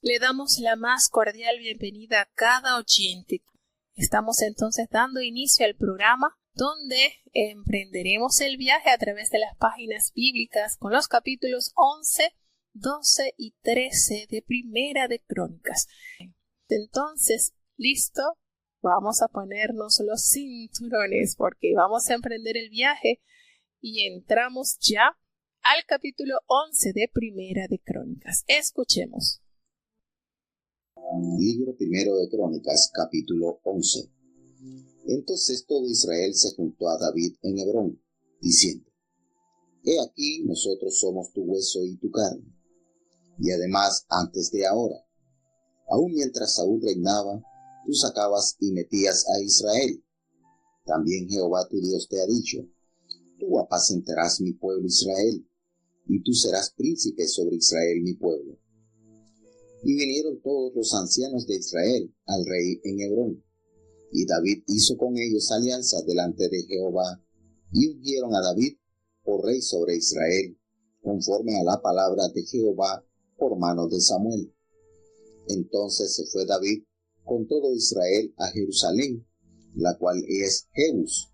Le damos la más cordial bienvenida a cada oyente. Estamos entonces dando inicio al programa donde emprenderemos el viaje a través de las páginas bíblicas con los capítulos 11, 12 y 13 de Primera de Crónicas. Entonces, ¿listo? Vamos a ponernos los cinturones porque vamos a emprender el viaje y entramos ya al capítulo 11 de Primera de Crónicas. Escuchemos. Libro Primero de Crónicas, capítulo 11. Entonces todo Israel se juntó a David en Hebrón, diciendo: He aquí, nosotros somos tu hueso y tu carne. Y además, antes de ahora, aun mientras Saúl reinaba, tú sacabas y metías a Israel. También Jehová tu Dios te ha dicho: Tú apacentarás mi pueblo Israel, y tú serás príncipe sobre Israel mi pueblo. Y vinieron todos los ancianos de Israel al rey en Hebrón, y David hizo con ellos alianza delante de Jehová, y ungieron a David por rey sobre Israel, conforme a la palabra de Jehová por mano de Samuel. Entonces se fue David con todo Israel a Jerusalén, la cual es Jebus,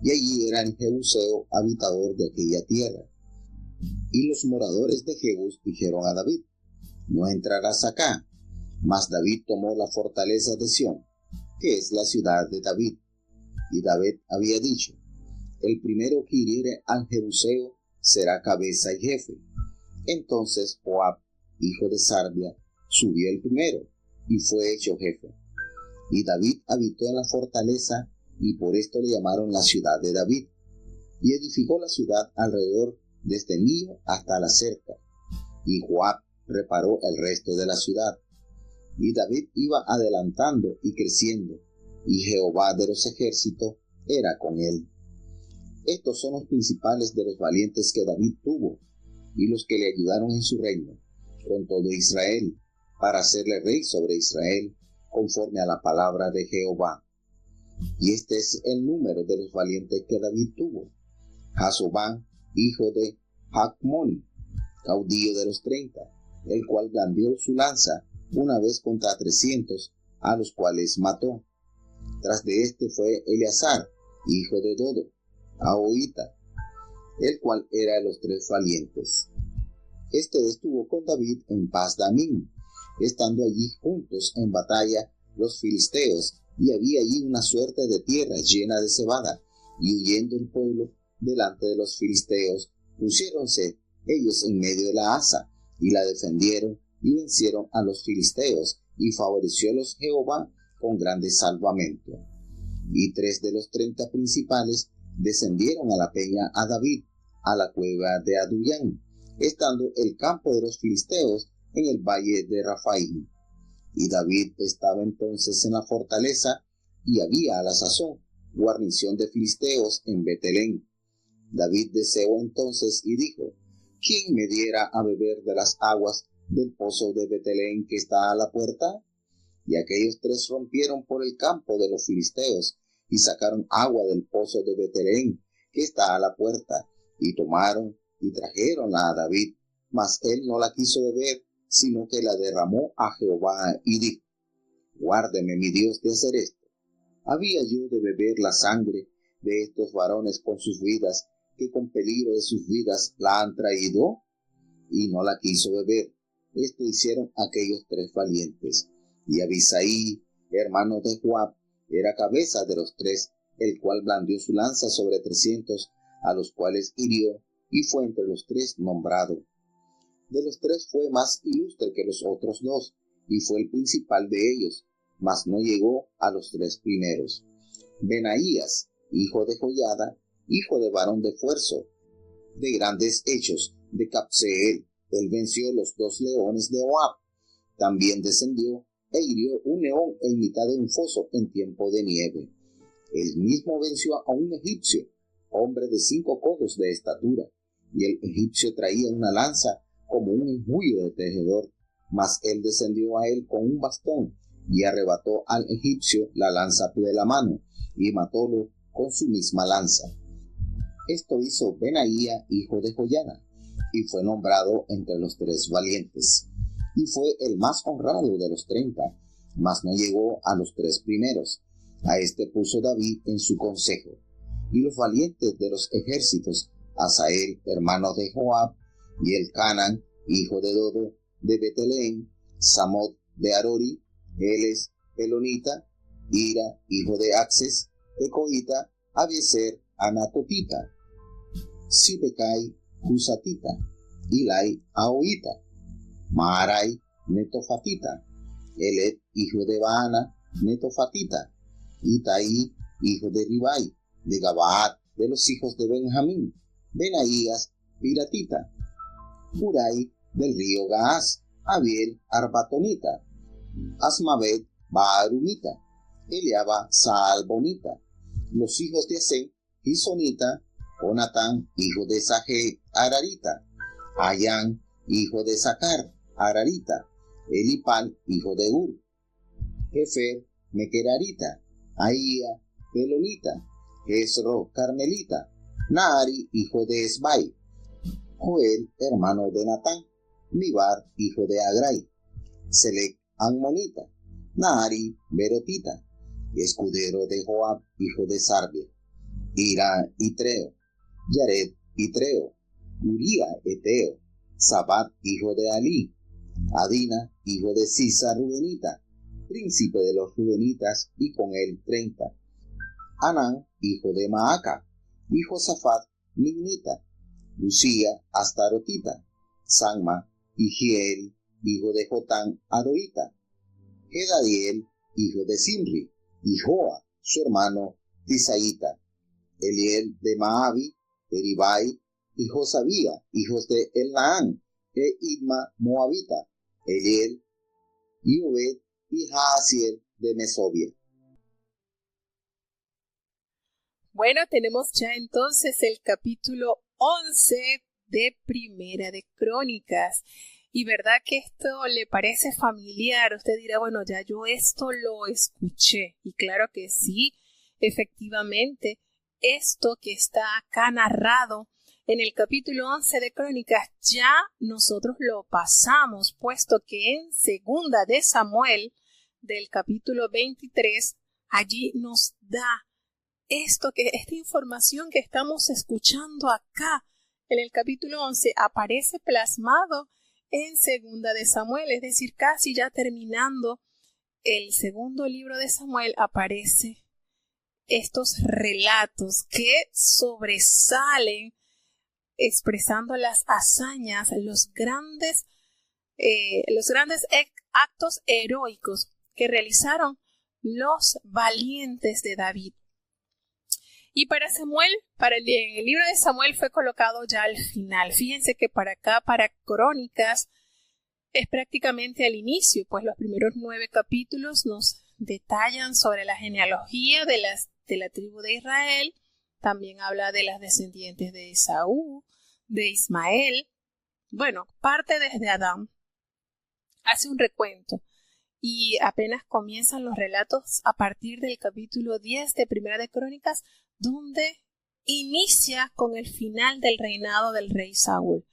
y allí era el jebuseo habitador de aquella tierra. Y los moradores de Jebus dijeron a David: No entrarás acá. Mas David tomó la fortaleza de Sión, que es la ciudad de David. Y David había dicho: El primero que hiriere al jebuseo será cabeza y jefe. Entonces Joab, hijo de Sarvia, subió el primero, y fue hecho jefe. Y David habitó en la fortaleza, y por esto le llamaron la ciudad de David. Y edificó la ciudad alrededor desde Mío hasta la cerca. Y Joab reparó el resto de la ciudad. Y David iba adelantando y creciendo, y Jehová de los ejércitos era con él. Estos son los principales de los valientes que David tuvo, y los que le ayudaron en su reino, con todo Israel, para hacerle rey sobre Israel, conforme a la palabra de Jehová. Y este es el número de los valientes que David tuvo: Jasobán, hijo de Jacmoni, caudillo de los 30, el cual blandió su lanza una vez contra 300, a los cuales mató. Tras de este fue Eleazar, hijo de Dodo, ahoita, el cual era de los 3 valientes. Este estuvo con David en Pas-damín, estando allí juntos en batalla los filisteos, y había allí una suerte de tierra llena de cebada, y huyendo el pueblo delante de los filisteos, pusiéronse ellos en medio de la haza, y la defendieron, y vencieron a los filisteos, y favoreciólos Jehová con grande salvamento. Y 3 de los 30 principales descendieron a la peña a David, a la cueva de Adullán, estando el campo de los filisteos en el valle de Rafaim. Y David estaba entonces en la fortaleza, y había a la sazón guarnición de filisteos en Betelén. David deseó entonces y dijo: ¿Quién me diera a beber de las aguas del pozo de Betelén que está a la puerta? Y aquellos 3 rompieron por el campo de los filisteos, y sacaron agua del pozo de Betelén que está a la puerta, y tomaron y trajeronla a David, mas él no la quiso beber, sino que la derramó a Jehová, y dijo: Guárdeme mi Dios de hacer esto. ¿Había yo de beber la sangre de estos varones con sus vidas, que con peligro de sus vidas la han traído? Y no la quiso beber. Esto hicieron aquellos 3 valientes. Y Abisaí, hermano de Joab, era cabeza de los 3, el cual blandió su lanza sobre 300, a los cuales hirió, y fue entre los 3 nombrado. De los 3 fue más ilustre que los otros 2, y fue el principal de ellos, mas no llegó a los 3 primeros. Benaías, hijo de Joiada, hijo de varón de esfuerzo, de grandes hechos, de Capseel, él venció los 2 leones de Moab. También descendió e hirió un león en mitad de un foso en tiempo de nieve. Él mismo venció a un egipcio, hombre de 5 codos de estatura, y el egipcio traía una lanza como un enjullo de tejedor, mas él descendió a él con un bastón, y arrebató al egipcio la lanza de la mano, y matólo con su misma lanza. Esto hizo Benaía, hijo de Joiada, y fue nombrado entre los 3 valientes. y fue el más honrado de los 30, mas no llegó a los 3 primeros. A este puso David en su consejo, y los valientes de los ejércitos, Asael, hermano de Joab, y Elcanan, hijo de Dodo, de Betelén, Samot de Arori, Eles, Elonita, Ira, hijo de Axes, Tecoita, Abieser, Anatotita, Sibecai, Husatita, Ilai, Ahoita, Maarai, Netofatita, Elet, hijo de Baana, Netofatita, Itai, hijo de Ribai, de Gabaat, de los hijos de Benjamín, Benaías, Piratita, Hurai, del río Gaás, Abiel, Arbatonita, Asmavet, Baarumita, Eliaba, Saalbonita, los hijos de Asén, Gisonita, Jonatán, hijo de Saje, Ararita, Ayán, hijo de Sacar, Ararita, Elipal, hijo de Ur, Jefer, Mequerarita, Ahía, Pelonita, Jezro, Carmelita, Naari, hijo de Esbai, Joel, hermano de Natán, Mibar, hijo de Agrai, Selec, Ammonita, Naari, Berotita, escudero de Joab, hijo de Sarbia, Ira, Itreo, Yared, Itreo, Uría, Eteo, Sabat, hijo de Ali, Adina, hijo de Sisa, Rubenita, príncipe de los Rubenitas, y con él 30, Anán, hijo de Maaca, y Josafat, Mignita, Lucía, Astarotita, Sanma, y Giel, hijo de Jotán, Aroita, Gedadiel, hijo de Simri, y Joa, su hermano, Tisaíta, Eliel de Maabi, Eribai, y Josabía, hijos de Elnaán, e Idma, Moabita, Eliel, y Obed, y Jaasiel de Mesobia. Bueno, tenemos ya entonces el capítulo 11 de Primera de Crónicas. Y verdad que esto le parece familiar. Usted dirá, bueno, ya yo esto lo escuché. Y claro que sí, efectivamente, esto que está acá narrado en el capítulo 11 de Crónicas ya nosotros lo pasamos, puesto que en Segunda de Samuel, del capítulo 23, allí nos da esta información que estamos escuchando acá en el capítulo 11 aparece plasmado en Segunda de Samuel, es decir, casi ya terminando el segundo libro de Samuel, aparece estos relatos que sobresalen expresando las hazañas, los grandes actos heroicos que realizaron los valientes de David. Y para Samuel, el libro de Samuel fue colocado ya al final. Fíjense que para acá, para Crónicas, es prácticamente al inicio, pues los primeros 9 capítulos nos detallan sobre la genealogía de la tribu de Israel. También habla de las descendientes de Esaú, de Ismael. Bueno, parte desde Adán. Hace un recuento. Y apenas comienzan los relatos a partir del capítulo 10 de Primera de Crónicas, donde inicia con el final del reinado del rey Saúl.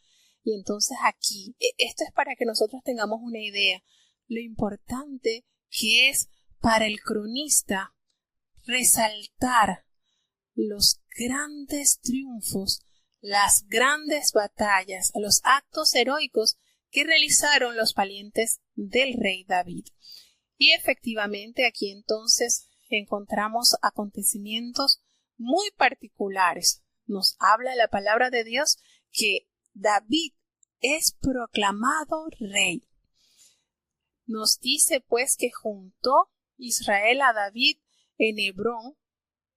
Y entonces aquí, esto es para que nosotros tengamos una idea, lo importante que es para el cronista resaltar los grandes triunfos, las grandes batallas, los actos heroicos que realizaron los valientes del rey David. Y efectivamente aquí entonces encontramos acontecimientos muy particulares. Nos habla la palabra de Dios que David es proclamado rey. Nos dice pues que juntó Israel a David en Hebrón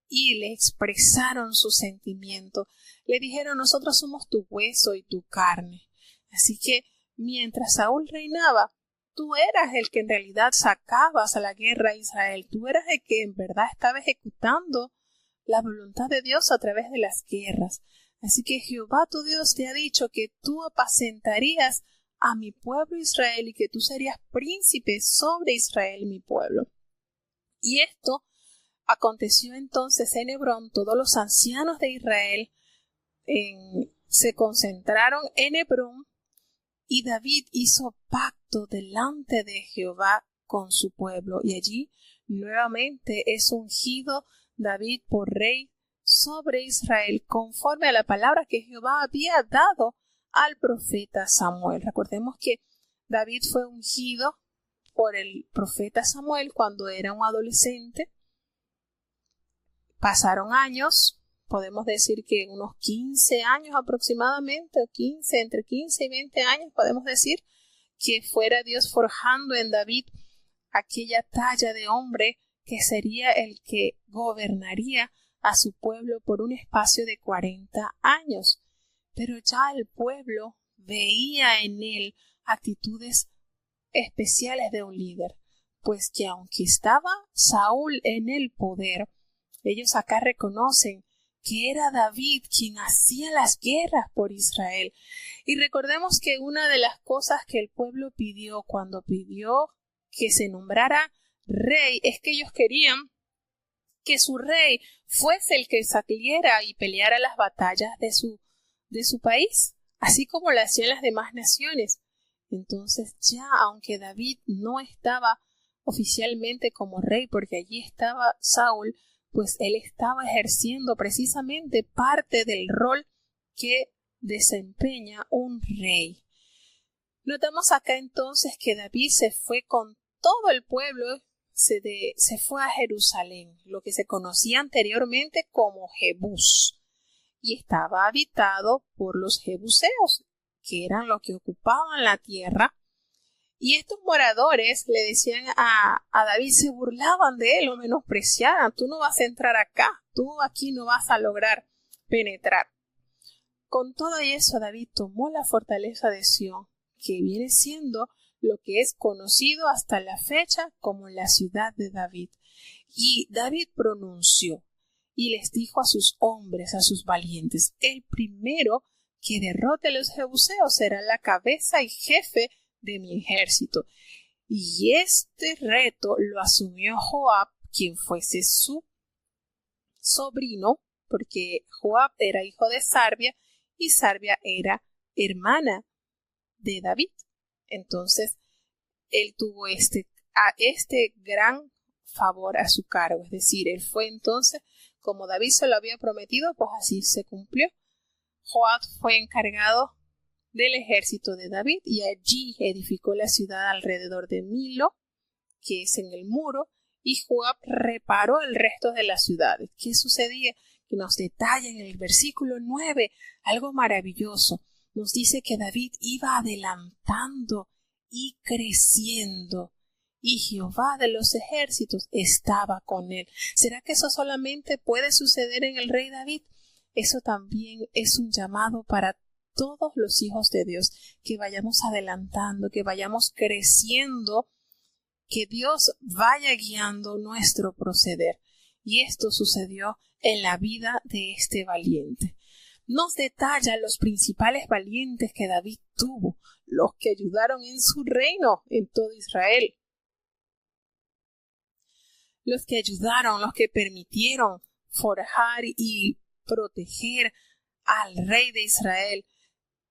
y le expresaron su sentimiento. Le dijeron, nosotros somos tu hueso y tu carne. Así que mientras Saúl reinaba, tú eras el que en realidad sacabas a la guerra a Israel. Tú eras el que en verdad estaba ejecutando la voluntad de Dios a través de las guerras. Así que Jehová tu Dios te ha dicho que tú apacentarías a mi pueblo Israel y que tú serías príncipe sobre Israel, mi pueblo. Y esto aconteció entonces en Hebrón. Todos los ancianos de Israel se concentraron en Hebrón Y David hizo pacto delante de Jehová con su pueblo, y allí nuevamente es ungido David por rey sobre Israel, conforme a la palabra que Jehová había dado al profeta Samuel. Recordemos que David fue ungido por el profeta Samuel cuando era un adolescente. Pasaron años, podemos decir que unos 15 años aproximadamente, entre 15 y 20 años, podemos decir que fuera Dios forjando en David aquella talla de hombre que sería el que gobernaría a su pueblo por un espacio de 40 años. Pero ya el pueblo veía en él actitudes especiales de un líder, pues que aunque estaba Saúl en el poder, ellos acá reconocen que era David quien hacía las guerras por Israel. Y recordemos que una de las cosas que el pueblo pidió cuando pidió que se nombrara rey es que ellos querían que su rey fuese el que saliera y peleara las batallas de su país, así como lo hacían las demás naciones. Entonces ya, aunque David no estaba oficialmente como rey, porque allí estaba Saúl, pues él estaba ejerciendo precisamente parte del rol que desempeña un rey. Notamos acá entonces que David se fue con todo el pueblo, se fue a Jerusalén, lo que se conocía anteriormente como Jebús, y estaba habitado por los jebuseos, que eran los que ocupaban la tierra. Y estos moradores le decían a David, se burlaban de él, lo menospreciaban: tú no vas a entrar acá, tú aquí no vas a lograr penetrar. Con todo eso, David tomó la fortaleza de Sión, que viene siendo lo que es conocido hasta la fecha como la ciudad de David. Y David pronunció y les dijo a sus hombres, a sus valientes: el primero que derrote a los jebuseos será la cabeza y jefe de mi ejército. Y este reto lo asumió Joab, quien fuese su sobrino, porque Joab era hijo de Sarvia y Sarvia era hermana de David. Entonces él tuvo este gran favor a su cargo, es decir, él fue entonces, como David se lo había prometido, pues así se cumplió. Joab fue encargado del ejército de David y allí edificó la ciudad alrededor de Milo, que es en el muro, y Joab reparó el resto de las ciudades. ¿Qué sucedía? Que nos detalla en el versículo 9 algo maravilloso. Nos dice que David iba adelantando y creciendo, y Jehová de los ejércitos estaba con él. ¿Será que eso solamente puede suceder en el rey David? Eso también es un llamado para todos los hijos de Dios, que vayamos adelantando, que vayamos creciendo, que Dios vaya guiando nuestro proceder. Y esto sucedió en la vida de este valiente. Nos detalla los principales valientes que David tuvo, los que ayudaron en su reino en todo Israel. Los que ayudaron, los que permitieron forjar y proteger al rey de Israel,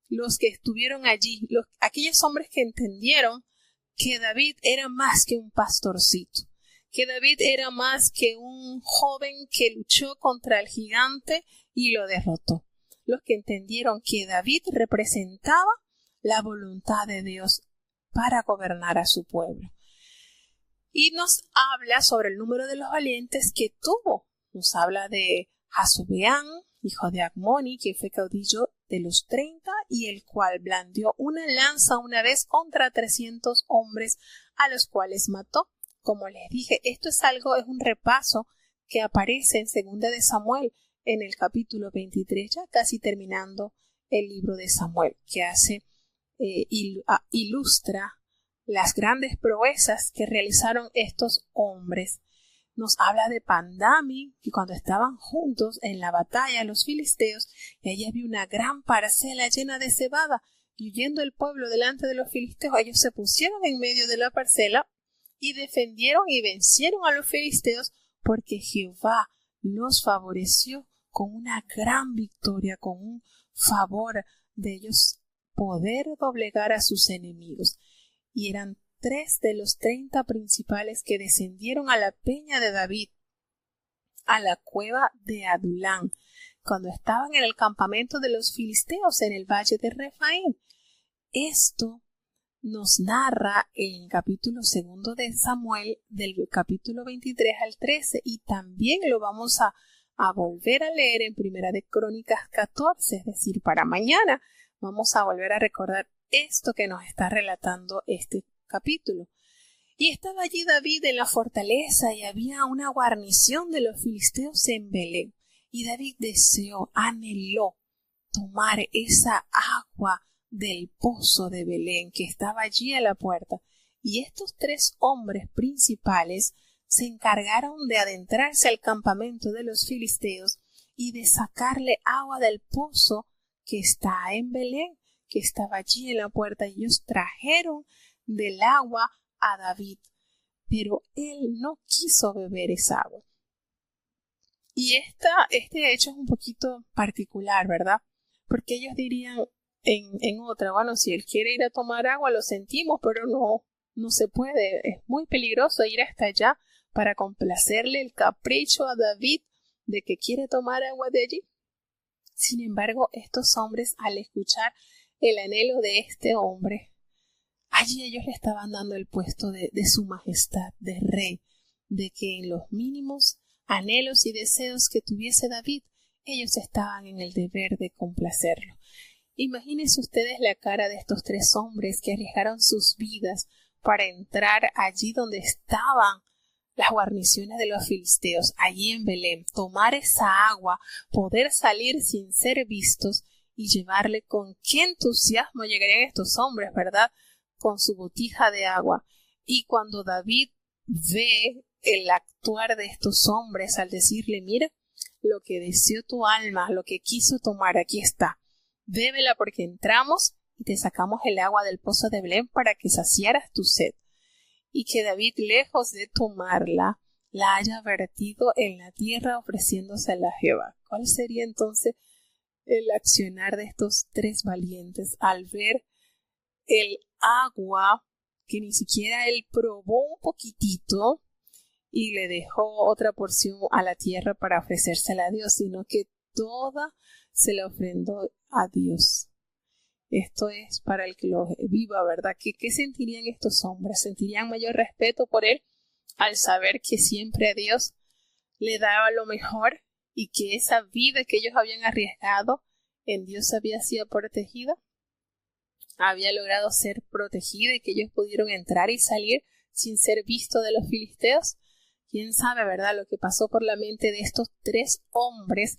los que estuvieron allí, aquellos hombres que entendieron que David era más que un pastorcito, que David era más que un joven que luchó contra el gigante y lo derrotó. Los que entendieron que David representaba la voluntad de Dios para gobernar a su pueblo. Y nos habla sobre el número de los valientes que tuvo. Nos habla de Jasobeán, hijo de Agmoni, que fue caudillo de los 30 y el cual blandió una lanza una vez contra 300 hombres, a los cuales mató. Como les dije, esto es un repaso que aparece en 2 de Samuel, en el capítulo 23, ya casi terminando el libro de Samuel, que ilustra las grandes proezas que realizaron estos hombres. Nos habla de Pandami, que cuando estaban juntos en la batalla los filisteos, y allí había una gran parcela llena de cebada, y huyendo el pueblo delante de los filisteos, ellos se pusieron en medio de la parcela y defendieron y vencieron a los filisteos, porque Jehová los favoreció con una gran victoria, con un favor de ellos poder doblegar a sus enemigos. Y eran 3 de los 30 principales que descendieron a la peña de David, a la cueva de Adulán, cuando estaban en el campamento de los filisteos en el valle de Refaim. Esto nos narra en el capítulo 2 de Samuel, del capítulo 23 al 13, y también lo vamos a volver a leer en Primera de Crónicas 14, es decir, para mañana vamos a volver a recordar esto que nos está relatando este capítulo. Y estaba allí David en la fortaleza y había una guarnición de los filisteos en Belén. Y David anheló tomar esa agua del pozo de Belén que estaba allí a la puerta. Y estos 3 hombres principales se encargaron de adentrarse al campamento de los filisteos y de sacarle agua del pozo que está en Belén, que estaba allí en la puerta. Y ellos trajeron del agua a David, pero él no quiso beber esa agua. Y este hecho es un poquito particular, ¿verdad? Porque ellos dirían en otra, bueno, si él quiere ir a tomar agua, lo sentimos, pero no se puede. Es muy peligroso ir hasta allá para complacerle el capricho a David de que quiere tomar agua de allí. Sin embargo, estos hombres, al escuchar el anhelo de este hombre, allí ellos le estaban dando el puesto de su majestad, de rey, de que en los mínimos anhelos y deseos que tuviese David, ellos estaban en el deber de complacerlo. Imagínense ustedes la cara de estos 3 hombres que arriesgaron sus vidas para entrar allí donde estaban las guarniciones de los filisteos, allí en Belén, tomar esa agua, poder salir sin ser vistos y llevarle. Con qué entusiasmo llegarían estos hombres, ¿verdad?, con su botija de agua. Y cuando David ve el actuar de estos hombres al decirle, mira, lo que deseó tu alma, lo que quiso tomar, aquí está, bébela porque entramos y te sacamos el agua del pozo de Belén para que saciaras tu sed. Y que David, lejos de tomarla, la haya vertido en la tierra ofreciéndosela a Jehová. ¿Cuál sería entonces el accionar de estos 3 valientes al ver el agua que ni siquiera él probó un poquitito y le dejó otra porción a la tierra para ofrecérsela a Dios, sino que toda se la ofrendó a Dios? Esto es para el que lo viva, ¿verdad? ¿Qué sentirían estos hombres? ¿Sentirían mayor respeto por él al saber que siempre a Dios le daba lo mejor y que esa vida que ellos habían arriesgado en Dios había sido protegida? Había logrado ser protegida y que ellos pudieron entrar y salir sin ser vistos de los filisteos. ¿Quién sabe, verdad, lo que pasó por la mente de estos 3 hombres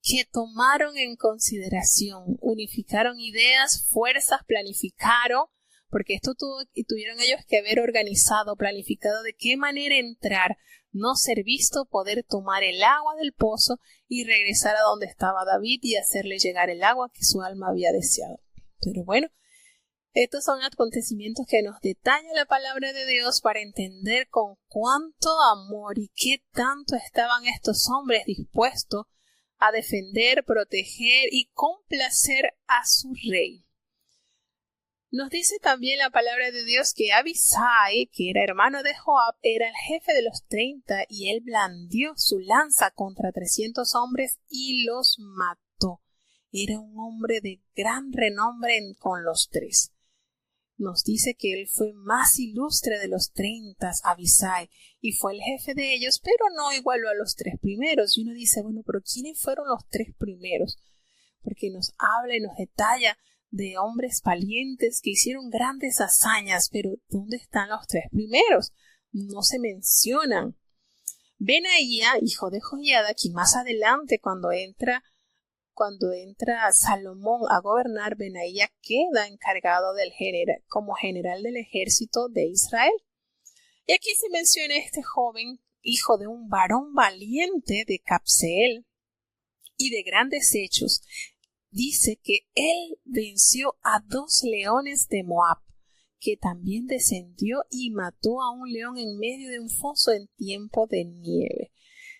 que tomaron en consideración, unificaron ideas, fuerzas, planificaron, porque esto tuvieron ellos que haber organizado, planificado de qué manera entrar, no ser visto, poder tomar el agua del pozo y regresar a donde estaba David y hacerle llegar el agua que su alma había deseado. Pero bueno, estos son acontecimientos que nos detalla la palabra de Dios para entender con cuánto amor y qué tanto estaban estos hombres dispuestos a defender, proteger y complacer a su rey. Nos dice también la palabra de Dios que Abisai, que era hermano de Joab, era el jefe de los 30 y él blandió su lanza contra 300 hombres y los mató. Era un hombre de gran renombre con los 3. Nos dice que él fue más ilustre de los 30, Abisai, y fue el jefe de ellos, pero no igualó a los 3 primeros. Y uno dice, bueno, pero ¿quiénes fueron los 3 primeros? Porque nos habla y nos detalla de hombres valientes que hicieron grandes hazañas, pero ¿dónde están los 3 primeros? No se mencionan. Benaía, hijo de Joiada, quien más adelante cuando entra Salomón a gobernar, Benaía queda encargado como general del ejército de Israel. Y aquí se menciona este joven, hijo de un varón valiente de Capseel y de grandes hechos. Dice que él venció a 2 leones de Moab, que también descendió y mató a un león en medio de un foso en tiempo de nieve.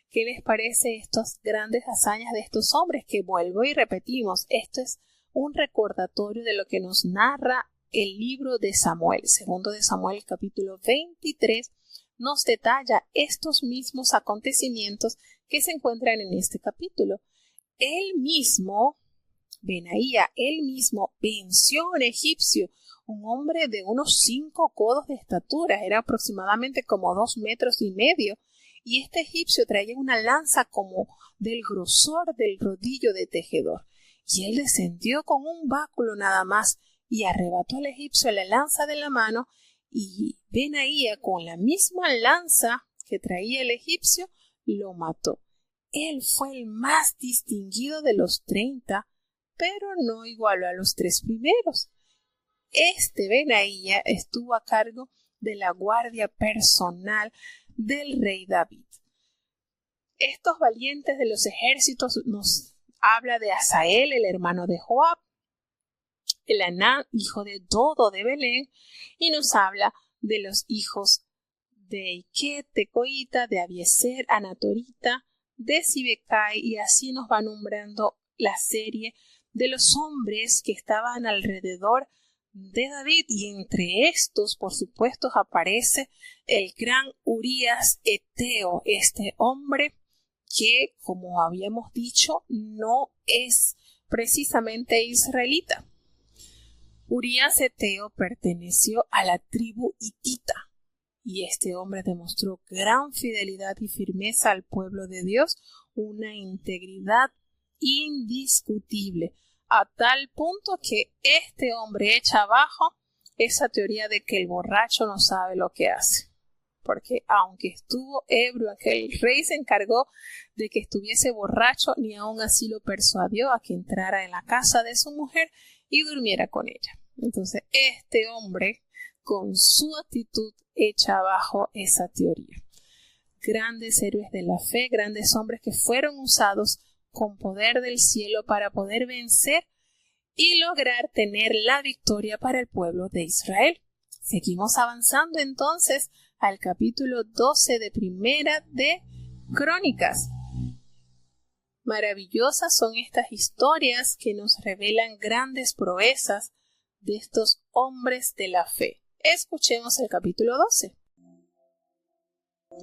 ¿Qué les parece estas grandes hazañas de estos hombres? Que vuelvo y repetimos, esto es un recordatorio de lo que nos narra el libro de Samuel. Segundo de Samuel, capítulo 23, nos detalla estos mismos acontecimientos que se encuentran en este capítulo. Benaía, él mismo venció a un egipcio, un hombre de unos 5 codos de estatura, era aproximadamente como 2,5 metros, y este egipcio traía una lanza como del grosor del rodillo de tejedor. Y él descendió con un báculo nada más y arrebató al egipcio la lanza de la mano, y Benaía, con la misma lanza que traía el egipcio, lo mató. Él fue el más distinguido de los 30, pero no igualó a los 3 primeros. Este Benaía estuvo a cargo de la guardia personal del rey David. Estos valientes de los ejércitos nos habla de Asael, el hermano de Joab, Elhanan, hijo de Dodo de Belén, y nos habla de los hijos de Iquet, de Coita, de Abiezer, Anatorita, de Sibecai, y así nos va nombrando la serie de los hombres que estaban alrededor de David, y entre estos, por supuesto, aparece el gran Urías Eteo, este hombre que, como habíamos dicho, no es precisamente israelita. Urías Eteo perteneció a la tribu hitita, y este hombre demostró gran fidelidad y firmeza al pueblo de Dios, una integridad indiscutible, a tal punto que este hombre echa abajo esa teoría de que el borracho no sabe lo que hace. Porque aunque estuvo ebrio, aquel rey se encargó de que estuviese borracho, ni aun así lo persuadió a que entrara en la casa de su mujer y durmiera con ella. Entonces, este hombre, con su actitud, echa abajo esa teoría. Grandes héroes de la fe, grandes hombres que fueron usados con poder del cielo para poder vencer y lograr tener la victoria para el pueblo de Israel. Seguimos avanzando entonces al capítulo 12 de Primera de Crónicas. Maravillosas son estas historias que nos revelan grandes proezas de estos hombres de la fe. Escuchemos el capítulo 12.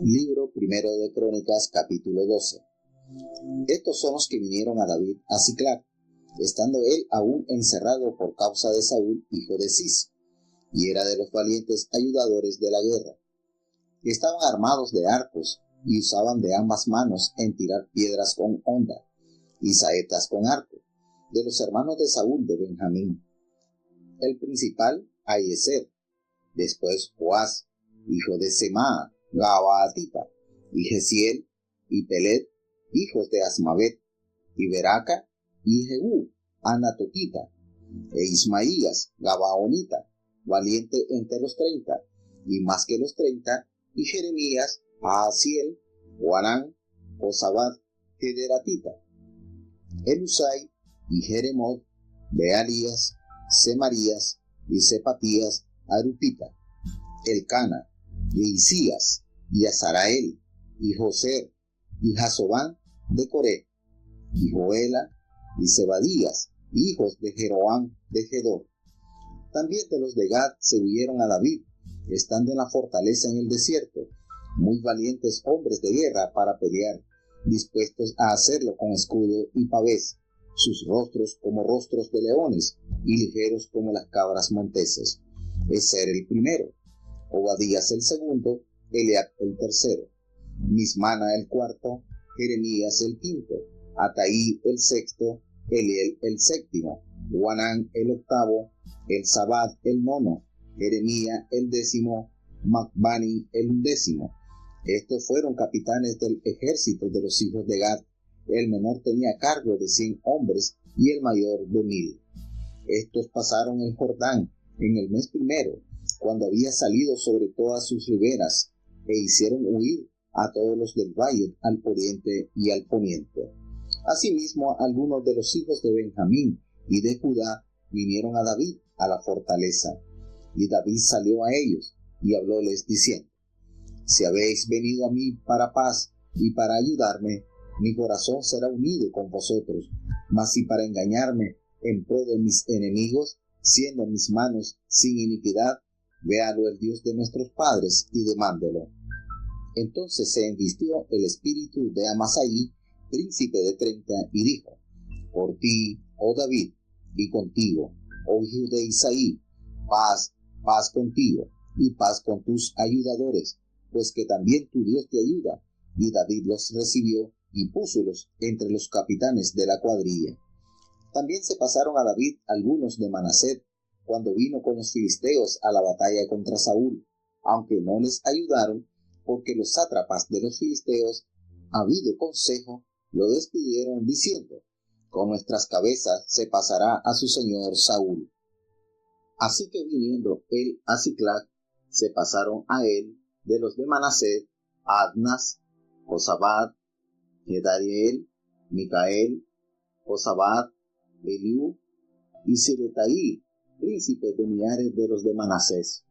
Libro primero de Crónicas, capítulo 12. Estos son los que vinieron a David a Siclag, estando él aún encerrado por causa de Saúl, hijo de Cis, y era de los valientes ayudadores de la guerra. Estaban armados de arcos, y usaban de ambas manos en tirar piedras con honda, y saetas con arco, de los hermanos de Saúl de Benjamín. El principal, Ahiezer, después Joás, hijo de Semaa, Gabaatita, y Gesiel, y Pelet, hijos de Asmavet, y Beraca, y Jehú, Anatotita, e Ismaías, Gabaonita, valiente entre los 30, y más que los 30, y Jeremías, Aasiel, Joanán, Josabad, Gederatita, Elusai, y Jeremot, Bealías, Semarías, y Sepatías, Arupita, Elcana, y Isías, y Azarael, y Joser, y Jasobán de Coré, y Joela, y Zebadías, hijos de Jeroán de Gedor. También de los de Gad se huyeron a David, estando en la fortaleza en el desierto, muy valientes hombres de guerra para pelear, dispuestos a hacerlo con escudo y pavés, sus rostros como rostros de leones, y ligeros como las cabras monteses. Ese era el primero, Obadías el segundo, Eliab el tercero, Mismana el cuarto, Jeremías el quinto, Ataí el sexto, Eliel el séptimo, Joanán el octavo, Elzabad el nono, Jeremías el décimo, Macbani el undécimo. Estos fueron capitanes del ejército de los hijos de Gad. El menor tenía cargo de 100 hombres y el mayor de 1000. Estos pasaron el Jordán en el mes primero, cuando había salido sobre todas sus riberas, e hicieron huir a todos los del valle al oriente y al poniente. Asimismo, algunos de los hijos de Benjamín y de Judá vinieron a David a la fortaleza, y David salió a ellos y hablóles diciendo: si habéis venido a mí para paz y para ayudarme, mi corazón será unido con vosotros, mas si para engañarme en pro de mis enemigos, siendo mis manos sin iniquidad? Véalo el Dios de nuestros padres y demándelo. Entonces se envistió el espíritu de Amasai, príncipe de 30, y dijo: por ti, oh David, y contigo, oh hijo de Isaí, paz, paz contigo, y paz con tus ayudadores, pues que también tu Dios te ayuda. Y David los recibió y púsolos entre los capitanes de la cuadrilla. También se pasaron a David algunos de Manaset, cuando vino con los filisteos a la batalla contra Saúl, aunque no les ayudaron, porque los sátrapas de los filisteos, habido consejo, lo despidieron diciendo: con nuestras cabezas se pasará a su señor Saúl. Así que viniendo él a Siclag, se pasaron a él de los de Manaset, Adnas, Josabad, Gedaliel, Micael, Josabad, Eliú y Siletai, príncipes de millares de los de Manasés.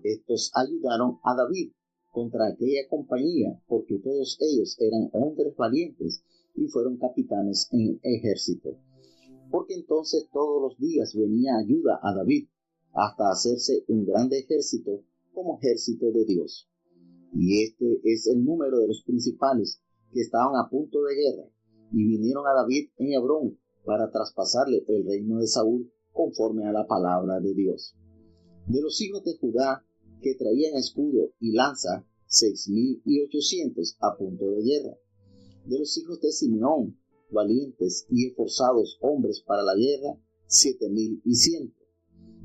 Estos ayudaron a David contra aquella compañía, porque todos ellos eran hombres valientes y fueron capitanes en el ejército. Porque entonces todos los días venía ayuda a David, hasta hacerse un grande ejército como ejército de Dios. Y este es el número de los principales que estaban a punto de guerra, y vinieron a David en Hebrón para traspasarle el reino de Saúl conforme a la palabra de Dios. De los hijos de Judá, que traían escudo y lanza, 6,800 a punto de guerra. De los hijos de Simeón, valientes y esforzados hombres para la guerra, 7,100.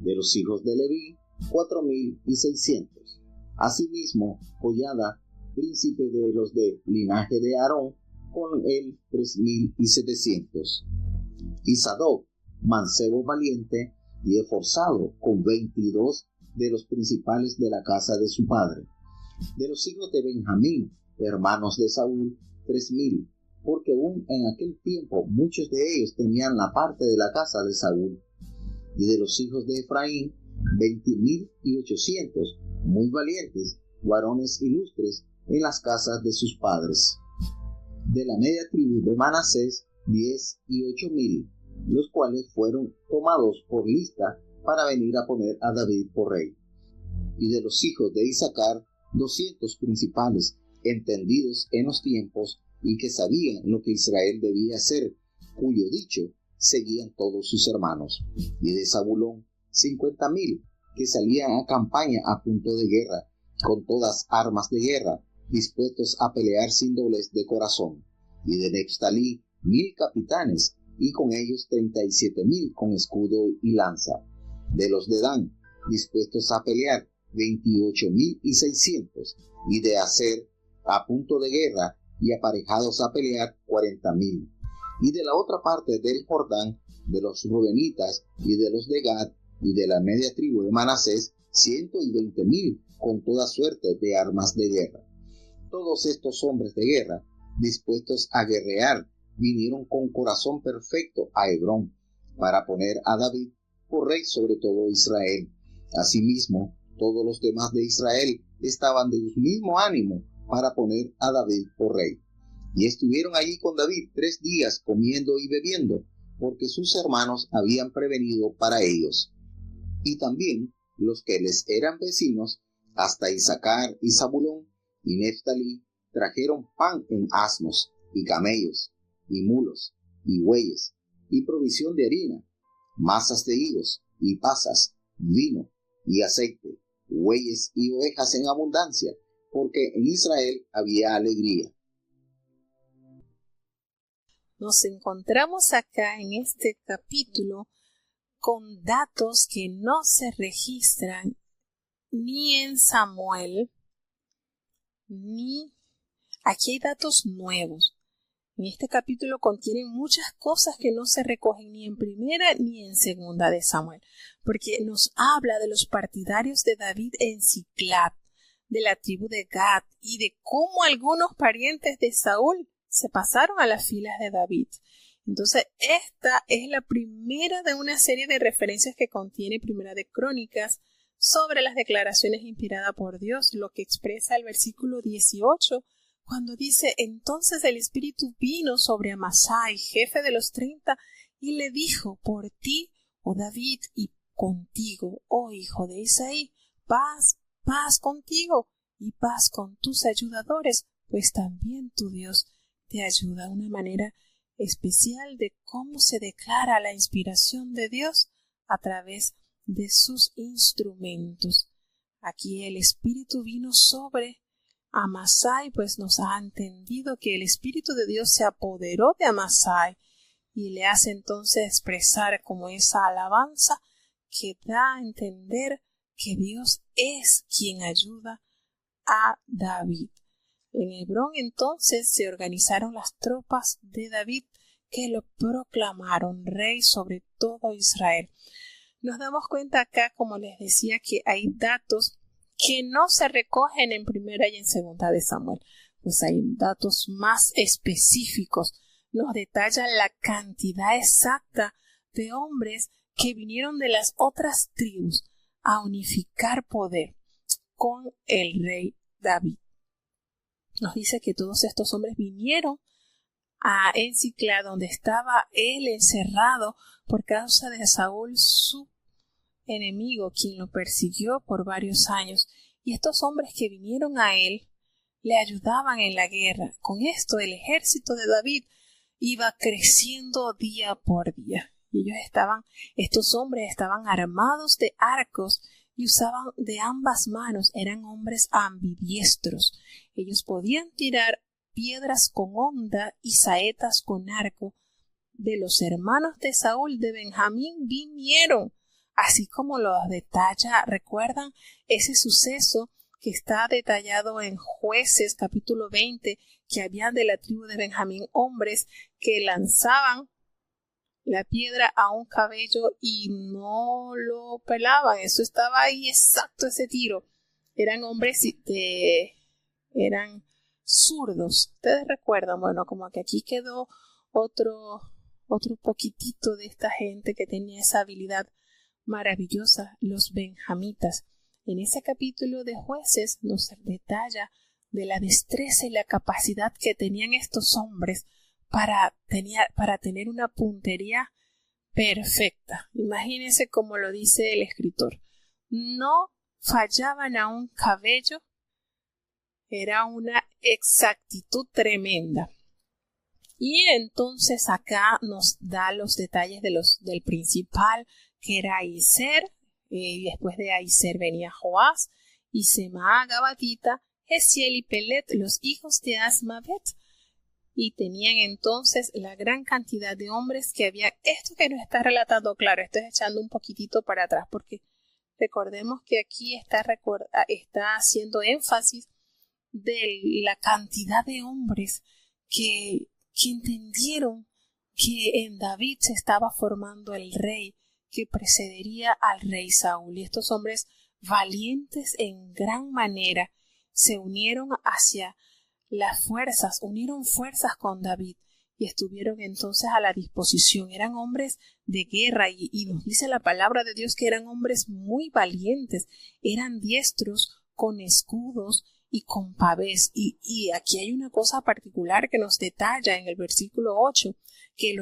De los hijos de Leví, 4,600. Asimismo, Joiada, príncipe de los de linaje de Aarón, con él 3,700. Y Sadoc, mancebo valiente y esforzado, con 22 de los principales de la casa de su padre. De los hijos de Benjamín, hermanos de Saúl, 3,000, porque aún en aquel tiempo muchos de ellos tenían la parte de la casa de Saúl. Y de los hijos de Efraín, 20,800, muy valientes, varones ilustres en las casas de sus padres. De la media tribu de Manasés, 18,000, los cuales fueron tomados por lista para venir a poner a David por rey. Y de los hijos de Isaacar, 200 principales, entendidos en los tiempos y que sabían lo que Israel debía hacer, cuyo dicho seguían todos sus hermanos. Y de Zabulón, 50,000, que salían a campaña a punto de guerra, con todas armas de guerra, dispuestos a pelear sin doblez de corazón. Y de Neftalí, 1,000 capitanes, y con ellos 37,000 con escudo y lanza. De los de Dan, dispuestos a pelear, 28,600, y de Aser, a punto de guerra, y aparejados a pelear, 40,000. Y de la otra parte del Jordán, de los rubenitas, y de los de Gad, y de la media tribu de Manasés, 120,000, con toda suerte de armas de guerra. Todos estos hombres de guerra, dispuestos a guerrear, vinieron con corazón perfecto a Hebrón, para poner a David por rey sobre todo Israel. Asimismo, todos los demás de Israel estaban de mismo ánimo para poner a David por rey. Y estuvieron allí con David 3 días comiendo y bebiendo, porque sus hermanos habían prevenido para ellos. Y también los que les eran vecinos, hasta Isaacar y Zabulón y Neftalí, trajeron pan en asnos y camellos y mulos y bueyes, y provisión de harina, masas de higos y pasas, vino y aceite, bueyes y ovejas en abundancia, porque en Israel había alegría. Nos encontramos acá en este capítulo con datos que no se registran ni en Samuel, ni aquí hay datos nuevos. En este capítulo contienen muchas cosas que no se recogen ni en primera ni en segunda de Samuel, porque nos habla de los partidarios de David en Siclag, de la tribu de Gad y de cómo algunos parientes de Saúl se pasaron a las filas de David. Entonces, esta es la primera de una serie de referencias que contiene Primera de Crónicas sobre las declaraciones inspiradas por Dios, lo que expresa el versículo 18, cuando dice: entonces el Espíritu vino sobre Amasai, jefe de los 30, y le dijo: por ti, oh David, y contigo, oh hijo de Isaí, paz, paz contigo y paz con tus ayudadores, pues también tu Dios te ayuda. Una manera especial de cómo se declara la inspiración de Dios a través de sus instrumentos. Aquí el Espíritu vino sobre Amasai, pues nos ha entendido que el Espíritu de Dios se apoderó de Amasai y le hace entonces expresar como esa alabanza que da a entender que Dios es quien ayuda a David. En Hebrón entonces se organizaron las tropas de David que lo proclamaron rey sobre todo Israel. Nos damos cuenta acá, como les decía, que hay datos que no se recogen en primera y en segunda de Samuel, pues hay datos más específicos. Nos detallan la cantidad exacta de hombres que vinieron de las otras tribus a unificar poder con el rey David. Nos dice que todos estos hombres vinieron a Enciclad, donde estaba él encerrado por causa de Saúl, su enemigo, quien lo persiguió por varios años. Y estos hombres que vinieron a él le ayudaban en la guerra. Con esto el ejército de David iba creciendo día por día. Y estos hombres estaban armados de arcos y usaban de ambas manos. Eran hombres ambidiestros. Ellos podían tirar piedras con honda y saetas con arco. De los hermanos de Saúl de Benjamín vinieron, así como lo detalla. ¿Recuerdan ese suceso que está detallado en Jueces capítulo 20, que habían de la tribu de Benjamín hombres que lanzaban la piedra a un cabello y no lo pelaban? Eso estaba ahí exacto, ese tiro. Eran hombres eran zurdos. ¿Ustedes recuerdan? Bueno, como que aquí quedó otro poquitito de esta gente que tenía esa habilidad maravillosa, los benjamitas. En ese capítulo de Jueces nos detalla de la destreza y la capacidad que tenían estos hombres para tener una puntería perfecta. Imagínense como lo dice el escritor. No fallaban a un cabello. Era una exactitud tremenda. Y entonces acá nos da los detalles del principal, que era Aiser, y después de Aiser venía Joás, y Semaá, Gabatita, Gesiel y Pelet, los hijos de Asmavet, y tenían entonces la gran cantidad de hombres que había. Esto que nos está relatando, claro, estoy echando un poquitito para atrás, porque recordemos que aquí está haciendo énfasis de la cantidad de hombres que entendieron que en David se estaba formando el rey que precedería al rey Saúl. Y estos hombres valientes en gran manera se unieron hacia unieron fuerzas con David y estuvieron entonces a la disposición. Eran hombres de guerra y nos dice la palabra de Dios que eran hombres muy valientes, eran diestros con escudos y con pavés. Y aquí hay una cosa particular que nos detalla en el versículo 8, que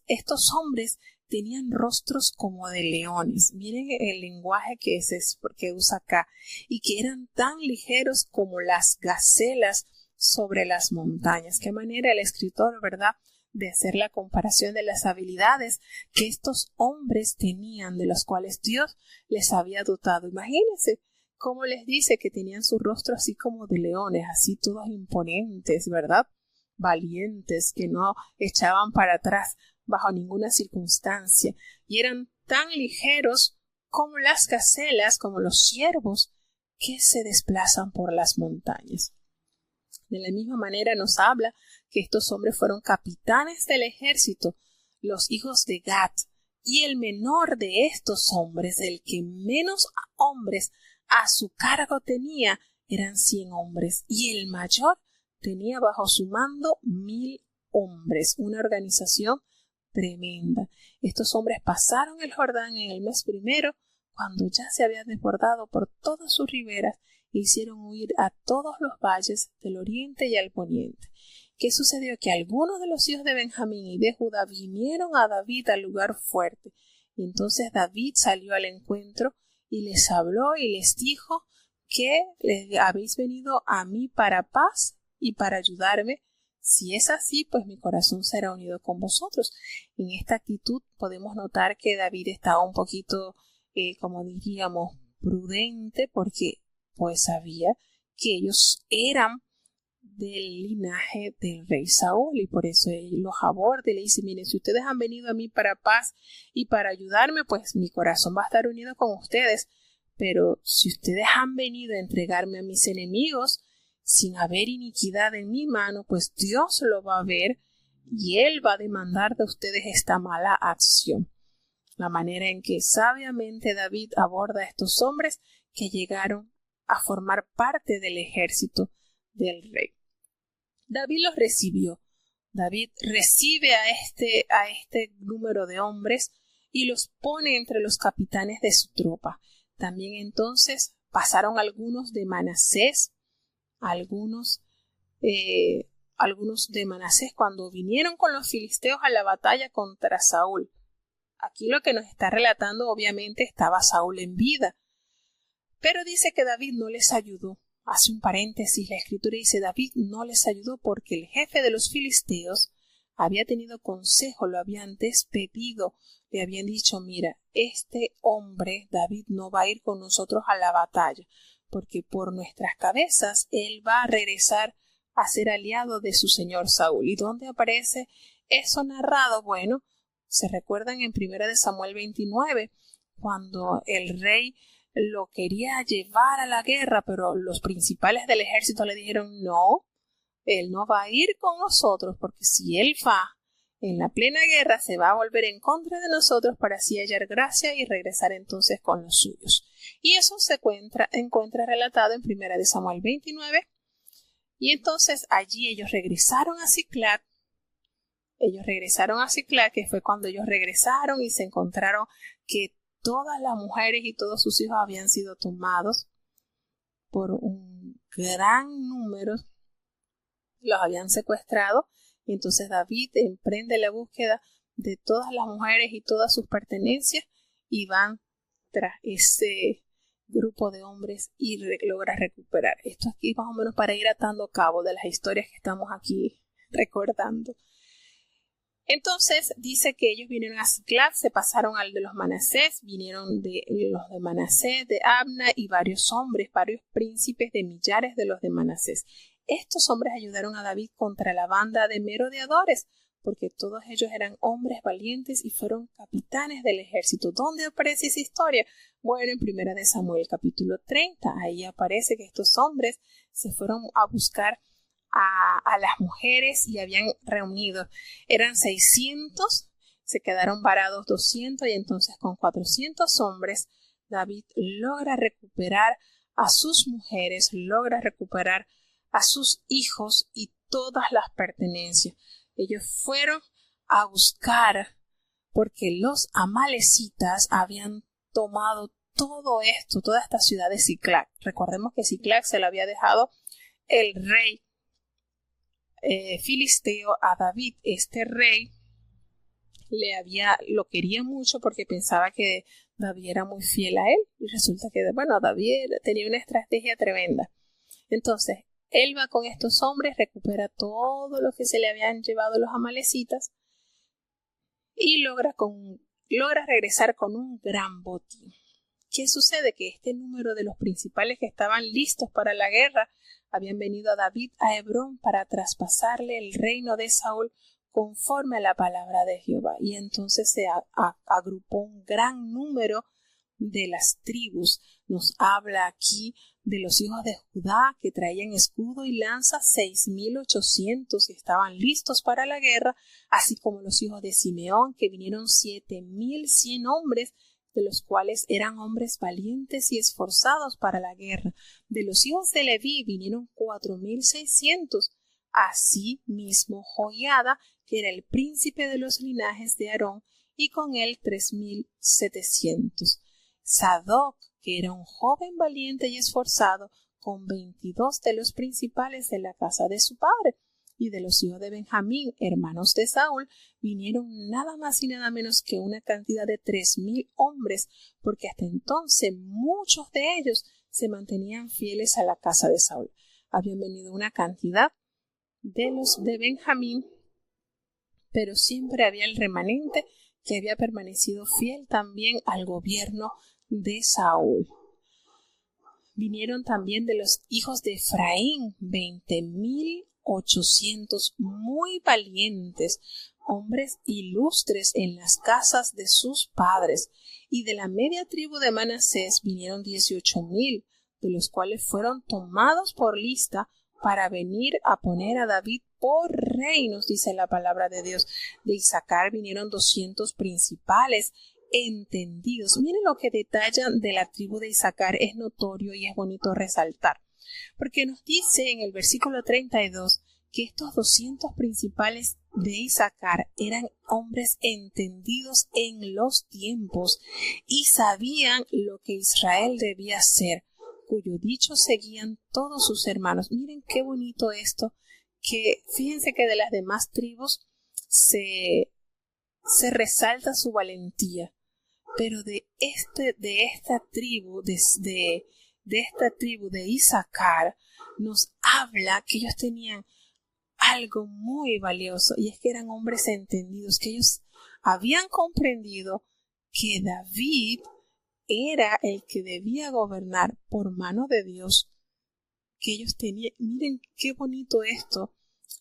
estos hombres tenían rostros como de leones. Miren el lenguaje que usa acá, y que eran tan ligeros como las gacelas sobre las montañas. Qué manera el escritor, ¿verdad?, de hacer la comparación de las habilidades que estos hombres tenían, de las cuales Dios les había dotado. Imagínense cómo les dice que tenían su rostro así como de leones, así todos imponentes, ¿verdad?, valientes, que no echaban para atrás bajo ninguna circunstancia, y eran tan ligeros como las gacelas, como los ciervos que se desplazan por las montañas. De la misma manera nos habla que estos hombres fueron capitanes del ejército, los hijos de Gad, y el menor de estos hombres, el que menos hombres a su cargo tenía, eran 100 hombres, y el mayor tenía bajo su mando 1000 hombres, una organización tremenda. Estos hombres pasaron el Jordán en el mes primero, cuando ya se había desbordado por todas sus riberas, e hicieron huir a todos los valles del oriente y al poniente. ¿Qué sucedió? Que algunos de los hijos de Benjamín y de Judá vinieron a David al lugar fuerte. Y entonces David salió al encuentro y les habló y les dijo que habéis venido a mí para paz y para ayudarme. Si es así, pues mi corazón será unido con vosotros. En esta actitud podemos notar que David estaba un poquito, como diríamos, prudente, porque pues sabía que ellos eran del linaje del rey Saúl, y por eso él los aborda y le dice: miren, si ustedes han venido a mí para paz y para ayudarme, pues mi corazón va a estar unido con ustedes, pero si ustedes han venido a entregarme a mis enemigos sin haber iniquidad en mi mano, pues Dios lo va a ver y él va a demandar de ustedes esta mala acción. La manera en que sabiamente David aborda a estos hombres que llegaron a formar parte del ejército del rey. David los recibió. David recibe a este número de hombres y los pone entre los capitanes de su tropa. También entonces pasaron algunos de Manasés, algunos de Manasés cuando vinieron con los filisteos a la batalla contra Saúl. Aquí lo que nos está relatando, obviamente, estaba Saúl en vida, pero dice que David no les ayudó. Hace un paréntesis, la escritura dice: David no les ayudó porque el jefe de los filisteos había tenido consejo, lo habían despedido, le habían dicho: mira, este hombre, David, no va a ir con nosotros a la batalla, porque por nuestras cabezas él va a regresar a ser aliado de su señor Saúl. ¿Y dónde aparece eso narrado? Bueno, se recuerdan en 1 de Samuel 29, cuando el rey lo quería llevar a la guerra, pero los principales del ejército le dijeron: no, él no va a ir con nosotros, porque si él va en la plena guerra se va a volver en contra de nosotros para así hallar gracia y regresar entonces con los suyos. Y eso se encuentra relatado en 1 de Samuel 29. Y entonces allí ellos regresaron a Siclag. Que fue cuando ellos regresaron y se encontraron que todas las mujeres y todos sus hijos habían sido tomados por un gran número, los habían secuestrado, y entonces David emprende la búsqueda de todas las mujeres y todas sus pertenencias y van tras ese grupo de hombres y logra recuperar. Esto aquí más o menos para ir atando cabo de las historias que estamos aquí recordando. Entonces dice que ellos vinieron a Siclag, se pasaron al de los Manasés, vinieron de los de Manasés, de Abna y varios hombres, varios príncipes de millares de los de Manasés. Estos hombres ayudaron a David contra la banda de merodeadores, porque todos ellos eran hombres valientes y fueron capitanes del ejército. ¿Dónde aparece esa historia? Bueno, en 1 de Samuel capítulo 30, ahí aparece que estos hombres se fueron a buscar a las mujeres y habían reunido, eran 600, se quedaron varados 200, y entonces con 400 hombres David logra recuperar a sus mujeres, logra recuperar a sus hijos y todas las pertenencias. Ellos fueron a buscar, porque los amalecitas habían tomado todo esto, toda esta ciudad de Siclag. Recordemos que Siclag se la había dejado el rey filisteo a David. Este rey lo quería mucho porque pensaba que David era muy fiel a él, y resulta que, bueno, David tenía una estrategia tremenda. Entonces él va con estos hombres, recupera todo lo que se le habían llevado los amalecitas y logra regresar con un gran botín. ¿Qué sucede? Que este número de los principales que estaban listos para la guerra habían venido a David a Hebrón para traspasarle el reino de Saúl conforme a la palabra de Jehová. Y entonces se agrupó un gran número de las tribus. Nos habla aquí de los hijos de Judá, que traían escudo y lanza, 6,800 que estaban listos para la guerra, así como los hijos de Simeón, que vinieron 7,100 hombres, de los cuales eran hombres valientes y esforzados para la guerra. De los hijos de Leví vinieron 4,600. Así mismo Joiada, que era el príncipe de los linajes de Aarón, y con él 3,700. Sadoc, que era un joven valiente y esforzado, con 22 de los principales de la casa de su padre. Y de los hijos de Benjamín, hermanos de Saúl, vinieron nada más y nada menos que una cantidad de 3,000 hombres, porque hasta entonces muchos de ellos se mantenían fieles a la casa de Saúl. Habían venido una cantidad de los de Benjamín, pero siempre había el remanente que había permanecido fiel también al gobierno de Saúl. Vinieron también de los hijos de Efraín 20,800 muy valientes, hombres ilustres en las casas de sus padres, y de la media tribu de Manasés vinieron 18,000, de los cuales fueron tomados por lista para venir a poner a David por rey, nos dice la palabra de Dios. De Isaacar vinieron 200 principales, entendidos. Miren lo que detallan de la tribu de Isaacar, es notorio y es bonito resaltar, porque nos dice en el versículo 32 que estos 200 principales de Isaacar eran hombres entendidos en los tiempos y sabían lo que Israel debía hacer, cuyo dicho seguían todos sus hermanos. Miren qué bonito esto, que fíjense que de las demás tribus se resalta su valentía, pero de esta tribu de Isaacar nos habla que ellos tenían algo muy valioso, y es que eran hombres entendidos, que ellos habían comprendido que David era el que debía gobernar por mano de Dios, que ellos tenían. Miren qué bonito esto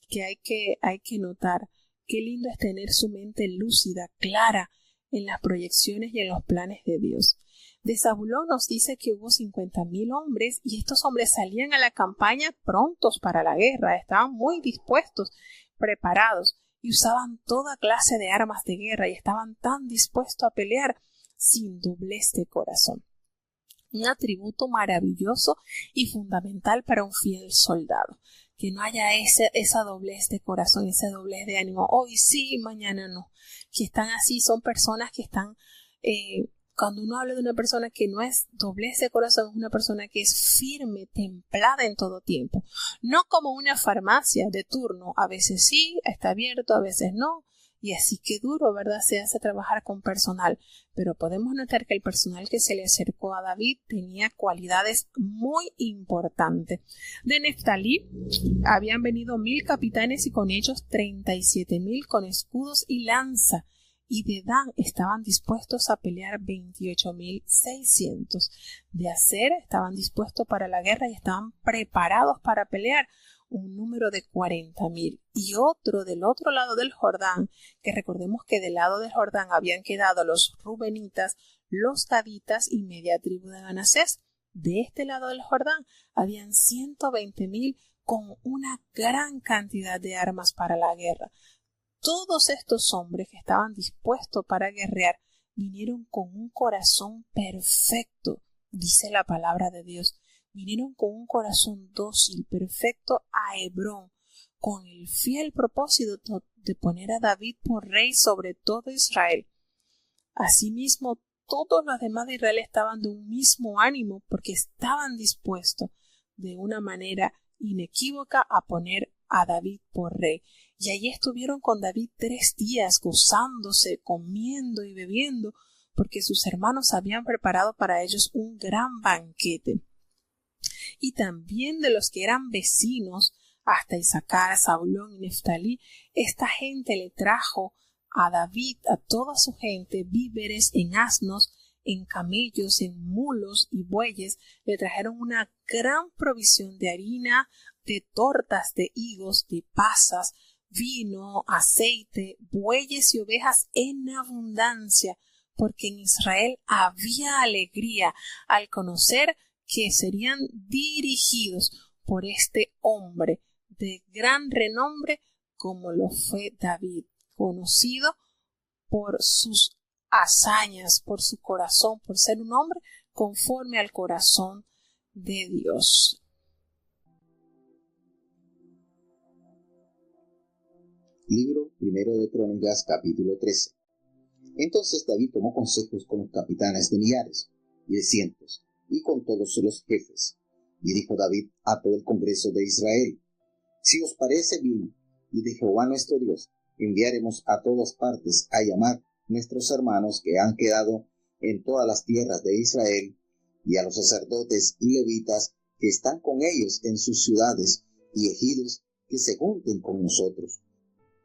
que hay que notar. Qué lindo es tener su mente lúcida, clara en las proyecciones y en los planes de Dios. De Zabulón nos dice que hubo 50,000 hombres, y estos hombres salían a la campaña prontos para la guerra, estaban muy dispuestos, preparados, y usaban toda clase de armas de guerra, y estaban tan dispuestos a pelear sin doblez de corazón. Un atributo maravilloso y fundamental para un fiel soldado. Que no haya esa doblez de corazón, ese doblez de ánimo. Hoy sí, mañana no. Que están así, son personas que están... cuando uno habla de una persona que no es doblez de corazón, es una persona que es firme, templada en todo tiempo. No como una farmacia de turno. A veces sí, está abierto, a veces no. Y así que duro, ¿verdad?, se hace trabajar con personal. Pero podemos notar que el personal que se le acercó a David tenía cualidades muy importantes. De Neftalí habían venido 1,000 capitanes y con ellos 37,000 con escudos y lanza. Y de Dan estaban dispuestos a pelear 28,600. De Aser estaban dispuestos para la guerra y estaban preparados para pelear un número de 40,000. Y otro del otro lado del Jordán, que recordemos que del lado del Jordán habían quedado los rubenitas, los gaditas y media tribu de Manasés. De este lado del Jordán habían 120,000 con una gran cantidad de armas para la guerra. Todos estos hombres que estaban dispuestos para guerrear vinieron con un corazón perfecto, dice la palabra de Dios. Vinieron con un corazón dócil, perfecto a Hebrón, con el fiel propósito de poner a David por rey sobre todo Israel. Asimismo, todos los demás de Israel estaban de un mismo ánimo, porque estaban dispuestos de una manera inequívoca a poner a David por rey. Y allí estuvieron con David 3 días, gozándose, comiendo y bebiendo, porque sus hermanos habían preparado para ellos un gran banquete. Y también de los que eran vecinos, hasta Isaacar, Zabulón y Neftalí, esta gente le trajo a David, a toda su gente, víveres en asnos, en camellos, en mulos y bueyes. Le trajeron una gran provisión de harina, de tortas de higos, de pasas, vino, aceite, bueyes y ovejas en abundancia, porque en Israel había alegría al conocer que serían dirigidos por este hombre de gran renombre como lo fue David, conocido por sus hazañas, por su corazón, por ser un hombre conforme al corazón de Dios. Libro primero de Crónicas, capítulo 13. Entonces David tomó consejos con los capitanes de millares y de cientos, y con todos los jefes. Y dijo David a todo el Congreso de Israel: si os parece bien y de Jehová nuestro Dios, enviaremos a todas partes a llamar nuestros hermanos que han quedado en todas las tierras de Israel, y a los sacerdotes y levitas que están con ellos en sus ciudades y ejidos, que se junten con nosotros,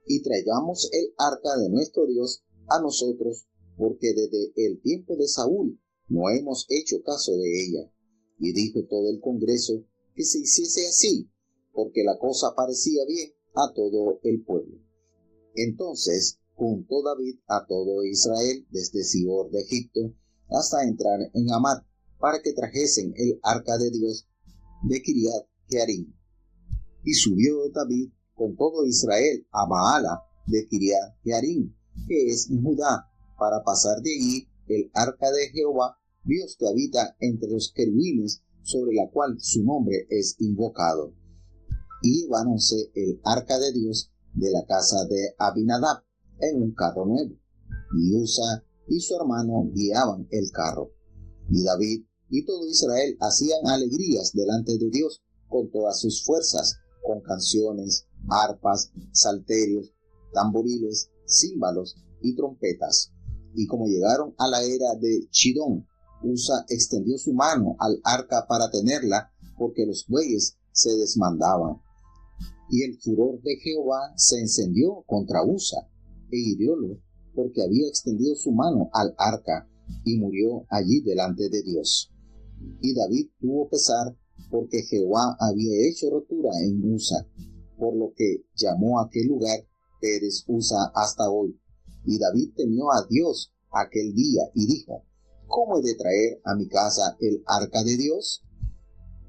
y traigamos el arca de nuestro Dios a nosotros, porque desde el tiempo de Saúl no hemos hecho caso de ella. Y dijo todo el Congreso que se hiciese así, porque la cosa parecía bien a todo el pueblo. Entonces juntó David a todo Israel desde Sibor de Egipto hasta entrar en Amar, para que trajesen el arca de Dios de Kiriat Jearim. Y subió David con todo Israel a Baala de Kiriat Jearim, que es en Judá, para pasar de allí el arca de Jehová, Dios que habita entre los querubines, sobre la cual su nombre es invocado. Y lleváronse el arca de Dios de la casa de Abinadab en un carro nuevo, y Usa y su hermano guiaban el carro. Y David y todo Israel hacían alegrías delante de Dios con todas sus fuerzas, con canciones, arpas, salterios, tamboriles, címbalos y trompetas. Y como llegaron a la era de Chidón, Usa extendió su mano al arca para tenerla, porque los bueyes se desmandaban. Y el furor de Jehová se encendió contra Usa, e hiriólo, porque había extendido su mano al arca, y murió allí delante de Dios. Y David tuvo pesar, porque Jehová había hecho rotura en Usa, por lo que llamó a aquel lugar Pérez Usa hasta hoy. Y David temió a Dios aquel día, y dijo: ¿Cómo he de traer a mi casa el arca de Dios?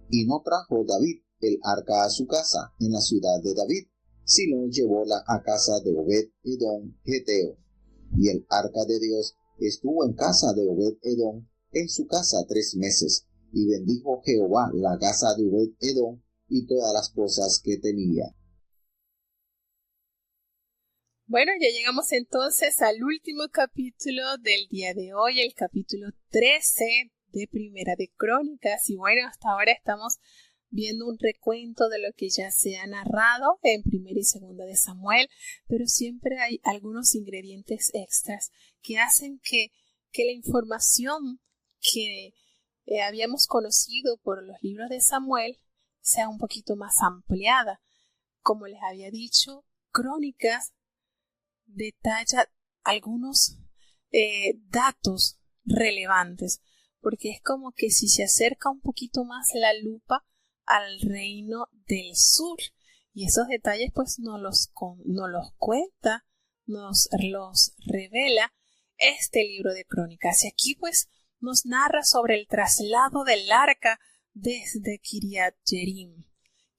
Y no trajo David el arca a su casa en la ciudad de David, sino llevóla a casa de Obed-Edom Geteo. Y el arca de Dios estuvo en casa de Obed-Edom, en su casa 3 meses, y bendijo Jehová la casa de Obed-Edom y todas las cosas que tenía. Bueno, ya llegamos entonces al último capítulo del día de hoy, el capítulo 13 de Primera de Crónicas. Y bueno, hasta ahora estamos viendo un recuento de lo que ya se ha narrado en Primera y Segunda de Samuel, pero siempre hay algunos ingredientes extras que hacen que la información que habíamos conocido por los libros de Samuel sea un poquito más ampliada. Como les había dicho, Crónicas detalla algunos datos relevantes, porque es como que si se acerca un poquito más la lupa al reino del sur, y esos detalles pues nos los cuenta, nos los revela este libro de Crónicas. Y aquí pues nos narra sobre el traslado del arca desde Kiriat Jearim.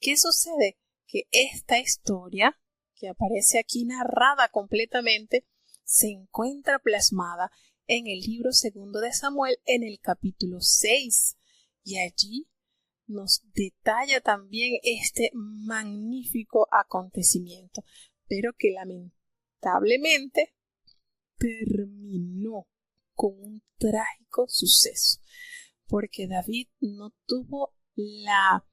¿Qué sucede? Que esta historia, que aparece aquí narrada completamente, se encuentra plasmada en el libro segundo de Samuel en el capítulo 6, y allí nos detalla también este magnífico acontecimiento, pero que lamentablemente terminó con un trágico suceso, porque David no tuvo la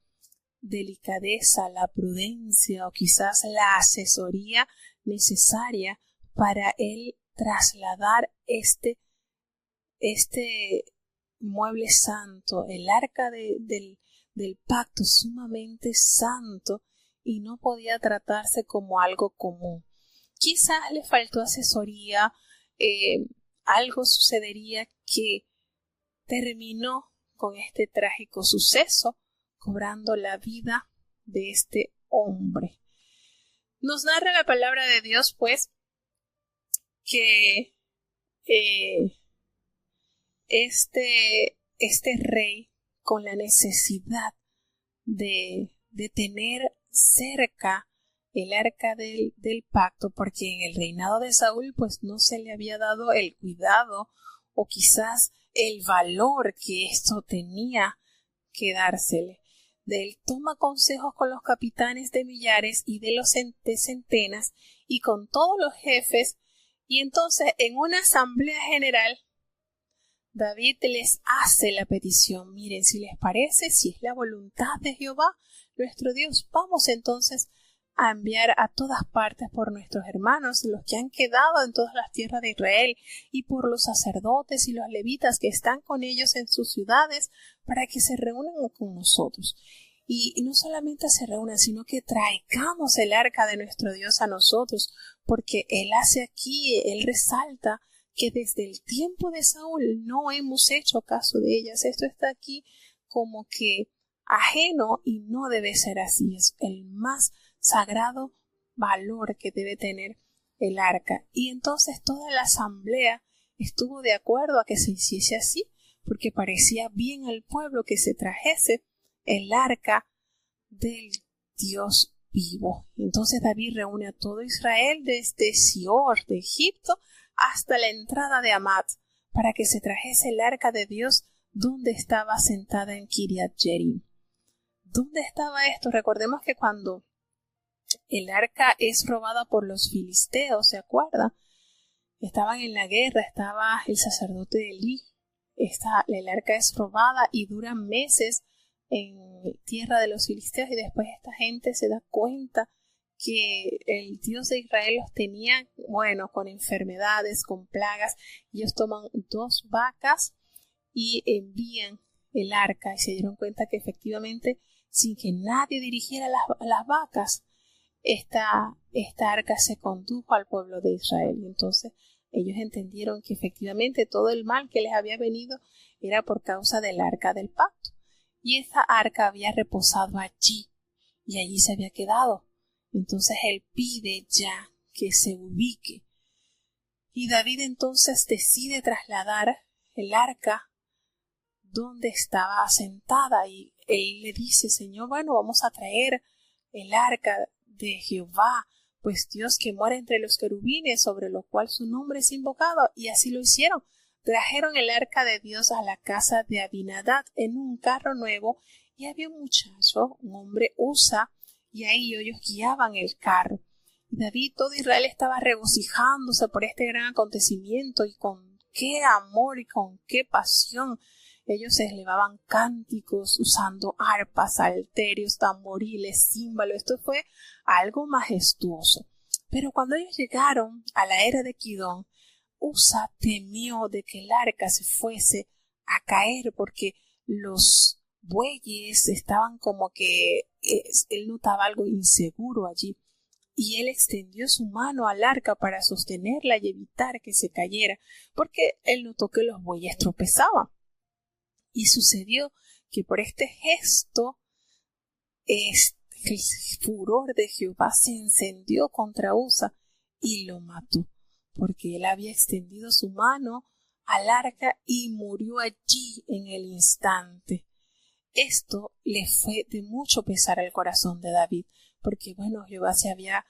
delicadeza, la prudencia o quizás la asesoría necesaria para él trasladar este mueble santo, el arca del pacto sumamente santo, y no podía tratarse como algo común. Quizás le faltó asesoría, algo sucedería que terminó con este trágico suceso, cobrando la vida de este hombre. Nos narra la palabra de Dios, pues, que este rey, con la necesidad de tener cerca el arca del pacto, porque en el reinado de Saúl pues no se le había dado el cuidado o quizás el valor que esto tenía que dársele. Él toma consejos con los capitanes de millares y de los de centenas y con todos los jefes, y entonces en una asamblea general David les hace la petición: miren, si les parece, si es la voluntad de Jehová nuestro Dios, vamos entonces a enviar a todas partes por nuestros hermanos, los que han quedado en todas las tierras de Israel, y por los sacerdotes y los levitas que están con ellos en sus ciudades, para que se reúnan con nosotros. Y no solamente se reúnan, sino que traigamos el arca de nuestro Dios a nosotros, porque Él hace aquí, Él resalta que desde el tiempo de Saúl no hemos hecho caso de ellas. Esto está aquí como que ajeno y no debe ser así. Es el más sagrado valor que debe tener el arca. Y entonces toda la asamblea estuvo de acuerdo a que se hiciese así, porque parecía bien al pueblo que se trajese el arca del Dios vivo. Entonces David reúne a todo Israel desde Sior de Egipto hasta la entrada de Hamat, para que se trajese el arca de Dios donde estaba sentada en Kiriat Jearim. ¿Dónde estaba esto? Recordemos que cuando el arca es robada por los filisteos, ¿se acuerda? Estaban en la guerra, estaba el sacerdote Elí. El arca es robada y dura meses en tierra de los filisteos, y después esta gente se da cuenta que el Dios de Israel los tenía, con enfermedades, con plagas. Ellos toman 2 vacas y envían el arca, y se dieron cuenta que efectivamente, sin que nadie dirigiera las vacas, esta arca se condujo al pueblo de Israel. Y entonces ellos entendieron que efectivamente todo el mal que les había venido era por causa del arca del pacto. Y esa arca había reposado allí, y allí se había quedado. Entonces él pide ya que se ubique. Y David entonces decide trasladar el arca donde estaba asentada, y él le dice: Señor, vamos a traer el arca de Jehová, pues Dios que mora entre los querubines, sobre lo cual su nombre es invocado. Y así lo hicieron. Trajeron el arca de Dios a la casa de Abinadab en un carro nuevo, y había un muchacho, un hombre Usa, y ahí ellos guiaban el carro. Y David, todo Israel estaba regocijándose por este gran acontecimiento, y con qué amor y con qué pasión ellos se elevaban cánticos usando arpas, salterios, tamboriles, címbalos. Esto fue algo majestuoso. Pero cuando ellos llegaron a la era de Kidón, Usa temió de que el arca se fuese a caer, porque los bueyes estaban como que él notaba algo inseguro allí, y él extendió su mano al arca para sostenerla y evitar que se cayera, porque él notó que los bueyes tropezaban. Y sucedió que por este gesto el furor de Jehová se encendió contra Usa y lo mató, porque él había extendido su mano al arca y murió allí en el instante. Esto le fue de mucho pesar al corazón de David, porque Jehová se había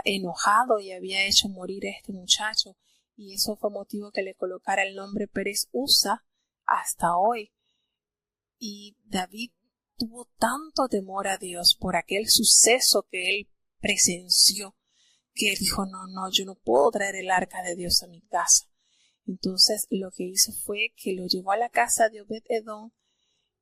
enojado y había hecho morir a este muchacho, y eso fue motivo que le colocara el nombre Pérez Usa hasta hoy. Y David tuvo tanto temor a Dios por aquel suceso que él presenció, que dijo: no, yo no puedo traer el arca de Dios a mi casa. Entonces lo que hizo fue que lo llevó a la casa de Obed-Edom,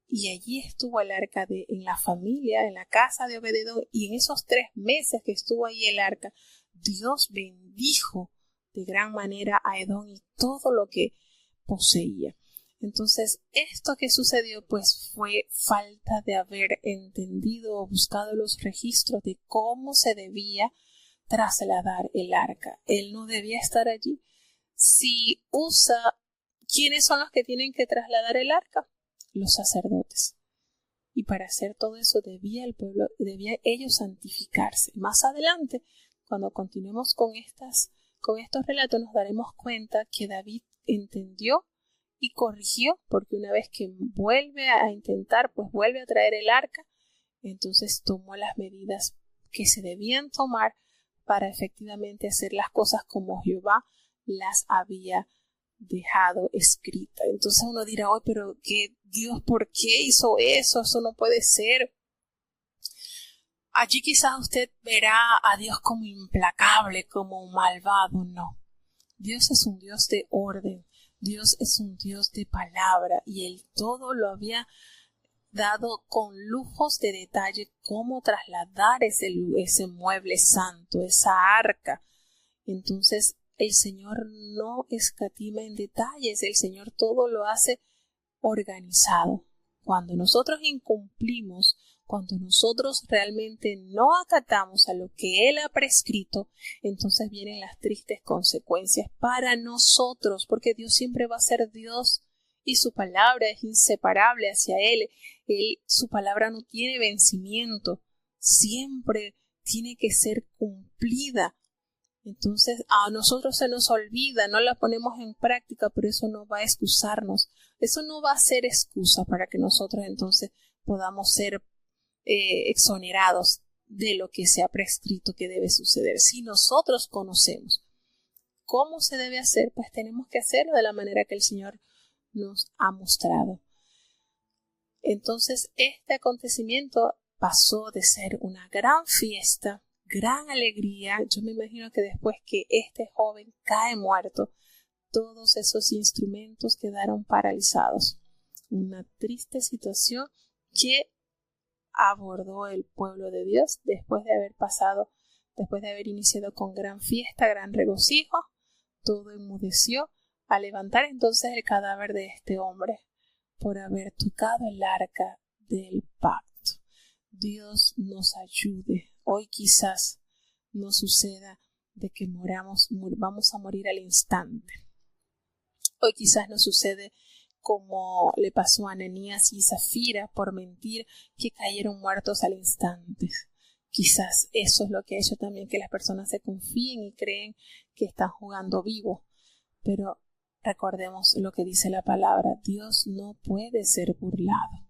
y allí estuvo el arca en la familia, en la casa de Obed-Edom, y en esos 3 meses que estuvo ahí el arca, Dios bendijo de gran manera a Edom y todo lo que poseía. Entonces, esto que sucedió pues fue falta de haber entendido o buscado los registros de cómo se debía trasladar el arca. Él no debía estar allí. Si Usa, ¿quiénes son los que tienen que trasladar el arca? Los sacerdotes. Y para hacer todo eso debía ellos santificarse. Más adelante, cuando continuemos con estos relatos, nos daremos cuenta que David entendió y corrigió, porque una vez que vuelve a intentar, pues vuelve a traer el arca, entonces tomó las medidas que se debían tomar para efectivamente hacer las cosas como Jehová las había dejado escrita. Entonces uno dirá: pero ¿qué Dios, por qué hizo eso? Eso no puede ser. Allí quizás usted verá a Dios como implacable, como malvado. No. Dios es un Dios de orden. Dios es un Dios de palabra, y Él todo lo había dado con lujos de detalle cómo trasladar ese mueble santo, esa arca. Entonces el Señor no escatima en detalles, el Señor todo lo hace organizado. Cuando nosotros incumplimos, cuando nosotros realmente no acatamos a lo que Él ha prescrito, entonces vienen las tristes consecuencias para nosotros, porque Dios siempre va a ser Dios y su palabra es inseparable hacia Él. Su palabra no tiene vencimiento, siempre tiene que ser cumplida. Entonces a nosotros se nos olvida, no la ponemos en práctica, pero eso no va a excusarnos, eso no va a ser excusa para que nosotros entonces podamos ser exonerados de lo que se ha prescrito que debe suceder. Si nosotros conocemos cómo se debe hacer, pues tenemos que hacerlo de la manera que el Señor nos ha mostrado. Entonces este acontecimiento pasó de ser una gran fiesta, gran alegría. Yo me imagino que después que este joven cae muerto, todos esos instrumentos quedaron paralizados. Una triste situación que abordó el pueblo de Dios después de haber iniciado con gran fiesta, gran regocijo. Todo enmudeció al levantar entonces el cadáver de este hombre por haber tocado el arca del pacto. Dios nos ayude. Hoy quizás no suceda de que vamos a morir al instante. Hoy quizás no sucede como le pasó a Ananías y Zafira por mentir, que cayeron muertos al instante. Quizás eso es lo que ha hecho también que las personas se confíen y creen que están jugando vivo. Pero recordemos lo que dice la palabra: Dios no puede ser burlado.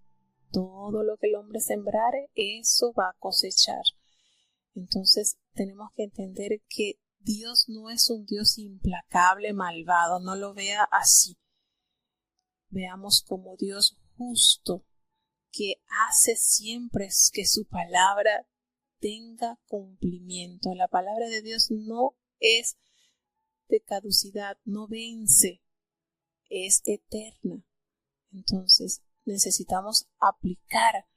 Todo lo que el hombre sembrare, eso va a cosechar. Entonces tenemos que entender que Dios no es un Dios implacable, malvado, no lo vea así. Veamos como Dios justo, que hace siempre que su palabra tenga cumplimiento. La palabra de Dios no es de caducidad, no vence, es eterna. Entonces necesitamos aplicar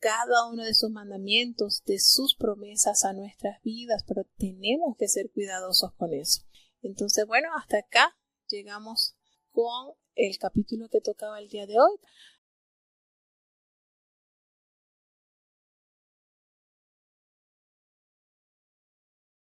cada uno de sus mandamientos, de sus promesas a nuestras vidas, pero tenemos que ser cuidadosos con eso. Entonces, bueno, hasta acá llegamos con el capítulo que tocaba el día de hoy.